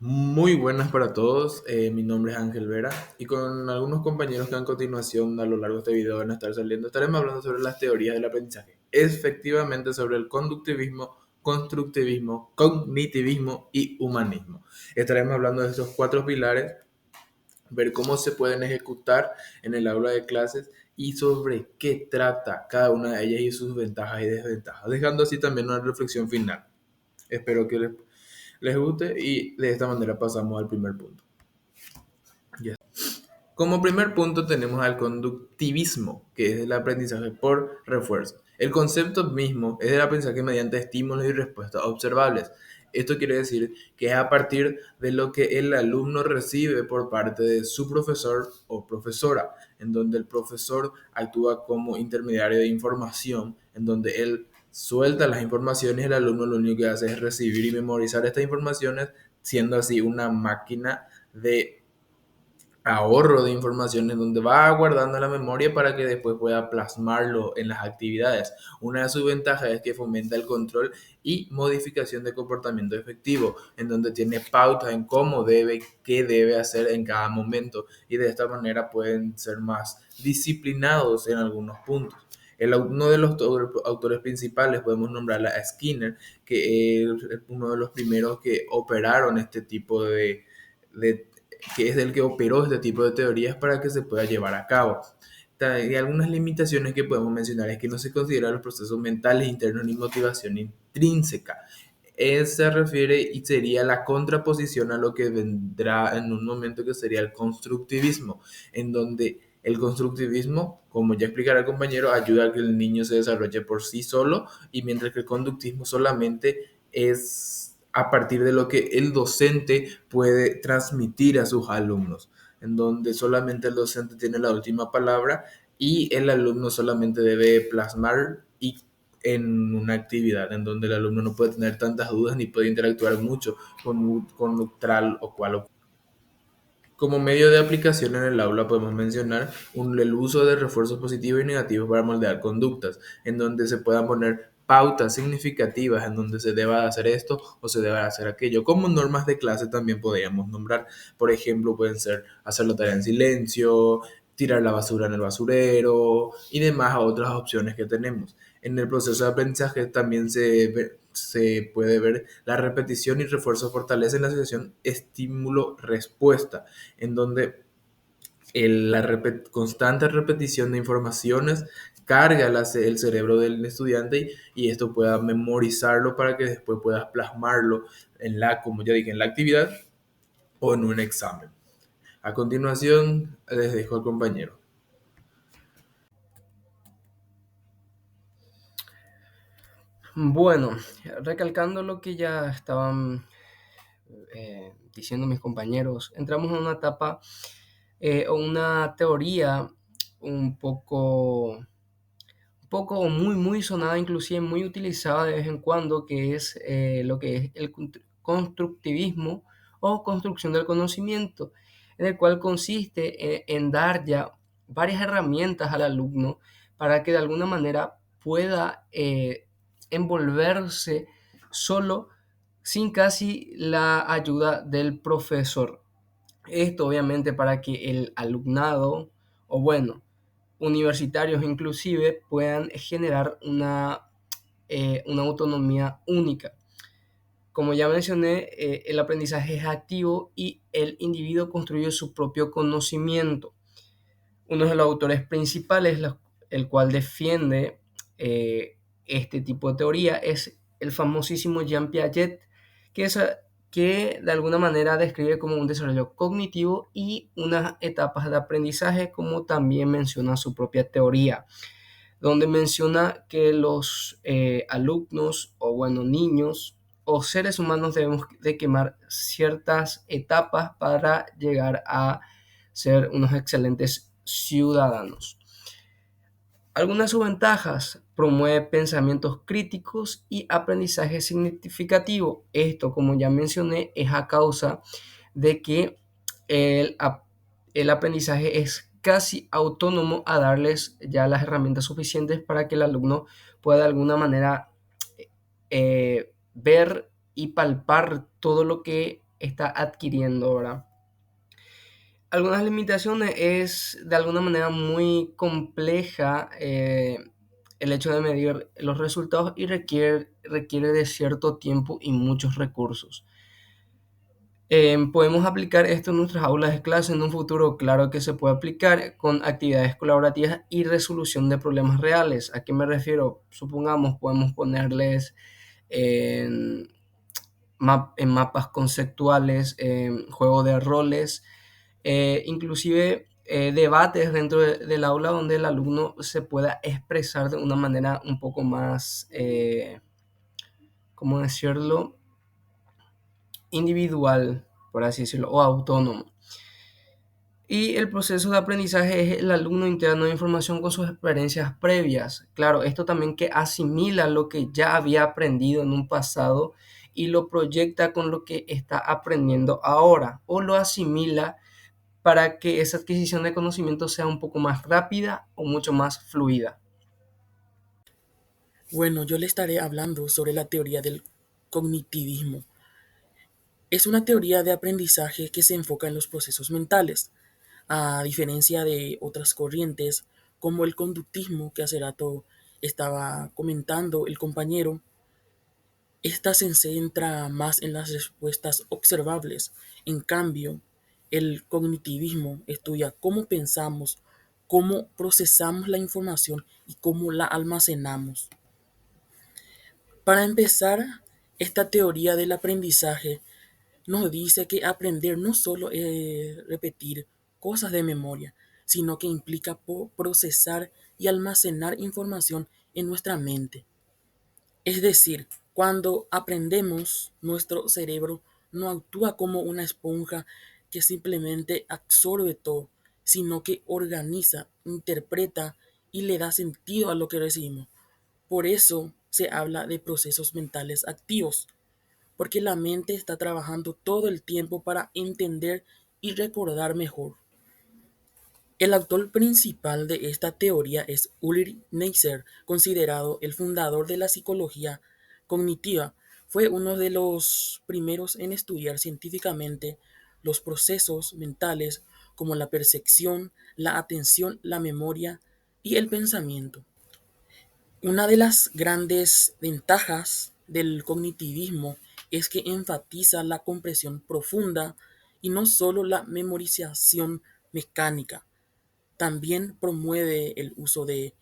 Muy buenas para todos, mi nombre es Ángel Vera y con algunos compañeros que a continuación a lo largo de este video van a estar saliendo, estaremos hablando sobre las teorías del aprendizaje, efectivamente sobre el conductivismo, constructivismo, cognitivismo y humanismo. Estaremos hablando de estos cuatro pilares, ver cómo se pueden ejecutar en el aula de clases y sobre qué trata cada una de ellas y sus ventajas y desventajas, dejando así también una reflexión final. Espero que les guste y de esta manera pasamos al primer punto. Ya. Como primer punto tenemos al conductivismo, que es el aprendizaje por refuerzo. El concepto mismo es el aprendizaje mediante estímulos y respuestas observables. Esto quiere decir que es a partir de lo que el alumno recibe por parte de su profesor o profesora, en donde el profesor actúa como intermediario de información, en donde él suelta las informaciones y el alumno lo único que hace es recibir y memorizar estas informaciones, siendo así una máquina de ahorro de informaciones donde va guardando la memoria para que después pueda plasmarlo en las actividades. Una de sus ventajas es que fomenta el control y modificación de comportamiento efectivo, en donde tiene pautas en cómo debe, qué debe hacer en cada momento y de esta manera pueden ser más disciplinados en algunos puntos. Uno de los autores principales podemos nombrar a Skinner, que es uno de los primeros que operaron este tipo de que es el que operó este tipo de teorías para que se pueda llevar a cabo. Y algunas limitaciones que podemos mencionar es que no se consideran los procesos mentales internos ni motivación intrínseca. Él se refiere y sería la contraposición a lo que vendrá en un momento que sería el constructivismo, en donde el constructivismo, como ya explicará el compañero, ayuda a que el niño se desarrolle por sí solo y mientras que el conductismo solamente es a partir de lo que el docente puede transmitir a sus alumnos, en donde solamente el docente tiene la última palabra y el alumno solamente debe plasmar y en una actividad en donde el alumno no puede tener tantas dudas ni puede interactuar mucho con tal o cual. Como medio de aplicación en el aula podemos mencionar el uso de refuerzos positivos y negativos para moldear conductas, en donde se puedan poner pautas significativas en donde se deba hacer esto o se deba hacer aquello. Como normas de clase también podríamos nombrar, por ejemplo, pueden ser hacer la tarea en silencio, tirar la basura en el basurero y demás otras opciones que tenemos. En el proceso de aprendizaje también se puede ver la repetición y refuerzo fortalecen la asociación estímulo-respuesta, en donde constante repetición de informaciones carga el cerebro del estudiante y esto pueda memorizarlo para que después puedas plasmarlo como ya dije, en la actividad o en un examen. A continuación, les dejo al compañero. Bueno, recalcando lo que ya estaban diciendo mis compañeros, entramos en una etapa o una teoría un poco o muy sonada, inclusive muy utilizada de vez en cuando, que es lo que es el constructivismo o construcción del conocimiento, en el cual consiste en dar ya varias herramientas al alumno para que de alguna manera pueda envolverse solo sin casi la ayuda del profesor. Esto obviamente para que el alumnado, o bueno, universitarios inclusive, puedan generar una autonomía única. Como ya mencioné, el aprendizaje es activo y el individuo construye su propio conocimiento. Uno de los autores principales, el cual defiende este tipo de teoría, es el famosísimo Jean Piaget, que, es, que de alguna manera describe como un desarrollo cognitivo y unas etapas de aprendizaje, como también menciona su propia teoría, donde menciona que los alumnos o bueno, niños o seres humanos debemos de quemar ciertas etapas para llegar a ser unos excelentes ciudadanos. Algunas de sus ventajas: promueve pensamientos críticos y aprendizaje significativo. Esto, como ya mencioné, es a causa de que el, el aprendizaje es casi autónomo a darles ya las herramientas suficientes para que el alumno pueda de alguna manera ver y palpar todo lo que está adquiriendo, ¿verdad? Algunas limitaciones es de alguna manera muy compleja el hecho de medir los resultados y requiere de cierto tiempo y muchos recursos. Podemos aplicar esto en nuestras aulas de clase en un futuro, claro que se puede aplicar con actividades colaborativas y resolución de problemas reales. ¿A qué me refiero? Supongamos, podemos ponerles en, en mapas conceptuales, juego de roles, inclusive debates dentro del aula donde el alumno se pueda expresar de una manera un poco más, ¿cómo decirlo? Individual, por así decirlo, o autónomo. Y el proceso de aprendizaje es el alumno integrando información con sus experiencias previas. Claro, esto también que asimila lo que ya había aprendido en un pasado y lo proyecta con lo que está aprendiendo ahora, o lo asimila para que esa adquisición de conocimiento sea un poco más rápida o mucho más fluida. Bueno, yo le estaré hablando sobre la teoría del cognitivismo. Es una teoría de aprendizaje que se enfoca en los procesos mentales, a diferencia de otras corrientes como el conductismo que hace rato estaba comentando el compañero. Esta se centra más en las respuestas observables. En cambio, el cognitivismo estudia cómo pensamos, cómo procesamos la información y cómo la almacenamos. Para empezar, esta teoría del aprendizaje nos dice que aprender no solo es repetir cosas de memoria, sino que implica procesar y almacenar información en nuestra mente. Es decir, cuando aprendemos, nuestro cerebro no actúa como una esponja que simplemente absorbe todo, sino que organiza, interpreta y le da sentido a lo que recibimos. Por eso se habla de procesos mentales activos, porque la mente está trabajando todo el tiempo para entender y recordar mejor. El autor principal de esta teoría es Ulrich Neisser, considerado el fundador de la psicología cognitiva. Fue uno de los primeros en estudiar científicamente los procesos mentales como la percepción, la atención, la memoria y el pensamiento. Una de las grandes ventajas del cognitivismo es que enfatiza la comprensión profunda y no solo la memorización mecánica. También promueve el uso de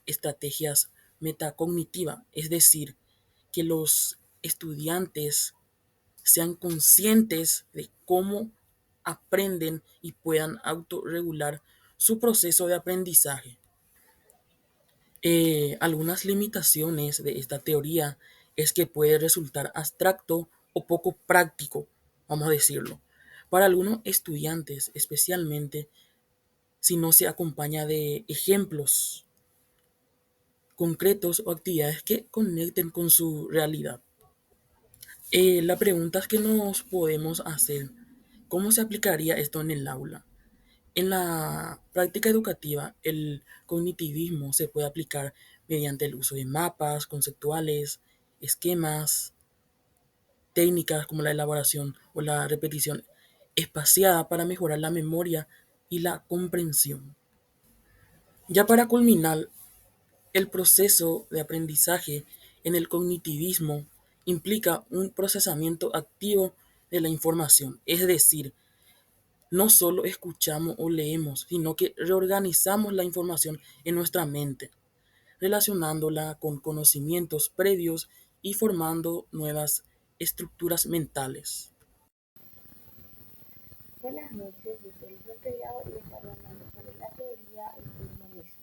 estrategias metacognitivas, es decir, que los estudiantes sean conscientes de cómo aprenden y puedan autorregular su proceso de aprendizaje. Algunas limitaciones de esta teoría es que puede resultar abstracto o poco práctico, vamos a decirlo, para algunos estudiantes, especialmente si no se acompaña de ejemplos concretos o actividades que conecten con su realidad. La pregunta es que nos podemos hacer, ¿cómo se aplicaría esto en el aula? En la práctica educativa, el cognitivismo se puede aplicar mediante el uso de mapas conceptuales, esquemas, técnicas como la elaboración o la repetición espaciada para mejorar la memoria y la comprensión. Ya para culminar, el proceso de aprendizaje en el cognitivismo implica un procesamiento activo de la información, es decir, no solo escuchamos o leemos, sino que reorganizamos la información en nuestra mente, relacionándola con conocimientos previos y formando nuevas estructuras mentales. Buenas noches, yo soy Luis Collado y estaré hablando sobre la teoría del humanismo.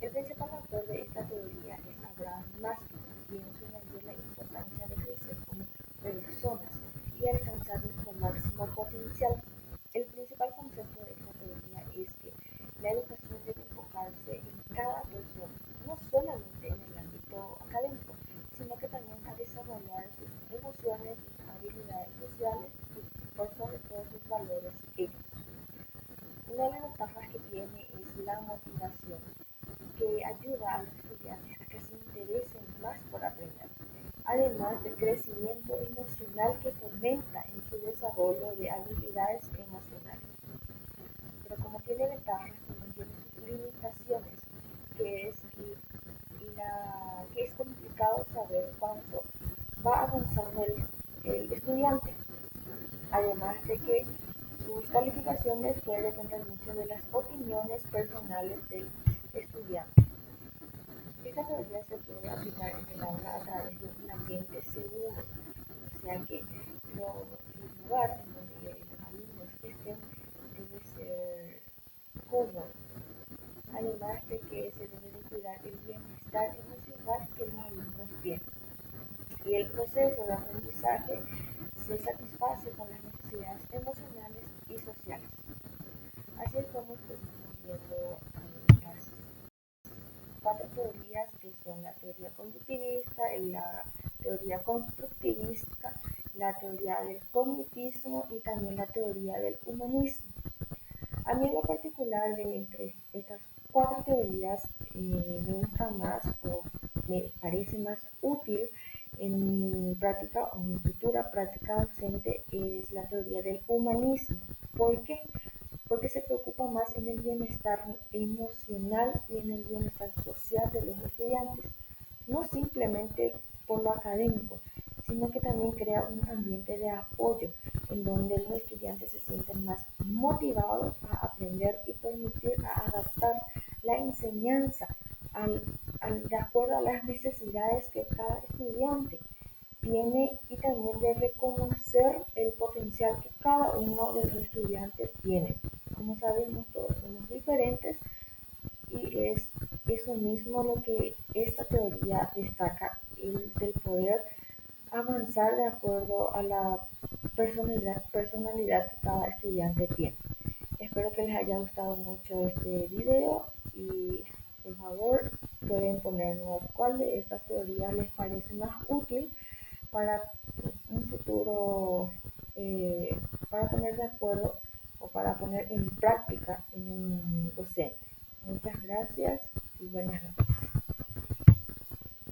El principal autor de esta teoría es Abraham Maslow, quien subrayó la importancia de crecer como personas y alcanzar nuestro máximo potencial. El principal concepto de esta teoría es que la educación debe enfocarse en cada persona, no solamente en el ámbito académico, sino que también a desarrollar sus emociones, sus habilidades sociales y por sobre todo sus valores éticos. Una de las ventajas que tiene es la motivación, que ayuda a los estudiantes a que se interesen más por aprender. además del crecimiento emocional que fomenta en su desarrollo de habilidades emocionales. Pero como tiene ventajas, también tiene sus limitaciones, que es, que es complicado saber cuánto va avanzando el estudiante, además de que sus calificaciones pueden depender mucho de las opiniones personales del estudiante. Esta teoría se puede aplicar en el aula a través de un ambiente seguro, o sea que el lugar en donde los alumnos estén debe ser cómodo, además de que se debe de cuidar el bienestar emocional que los alumnos tienen. Y el proceso de aprendizaje se satisface con las necesidades emocionales y sociales. Así es como estuvimos viendo las cuatro teorías que son la teoría conductivista, la teoría constructivista, la teoría del cognitismo y también la teoría del humanismo. A mí en lo particular de entre estas cuatro teorías me gusta más o me parece más útil en mi práctica o mi futura práctica docente es la teoría del humanismo. ¿Por qué? Porque se preocupa más en el bienestar emocional y en el bienestar social de los estudiantes, no simplemente por lo académico, sino que también crea un ambiente de apoyo en donde los estudiantes se sienten más motivados a aprender y permitir a adaptar la enseñanza de acuerdo a las necesidades que cada estudiante tiene y también de reconocer el potencial que cada uno de los estudiantes tiene. Como sabemos, todos somos diferentes y es eso mismo lo que esta teoría destaca, el del poder avanzar de acuerdo a la personalidad que cada estudiante tiene. Espero que les haya gustado mucho este video y por favor pueden ponernos cuál de estas teorías les parece más útil para un futuro, para poner de acuerdo o para poner en práctica en un docente. Muchas gracias y buenas noches.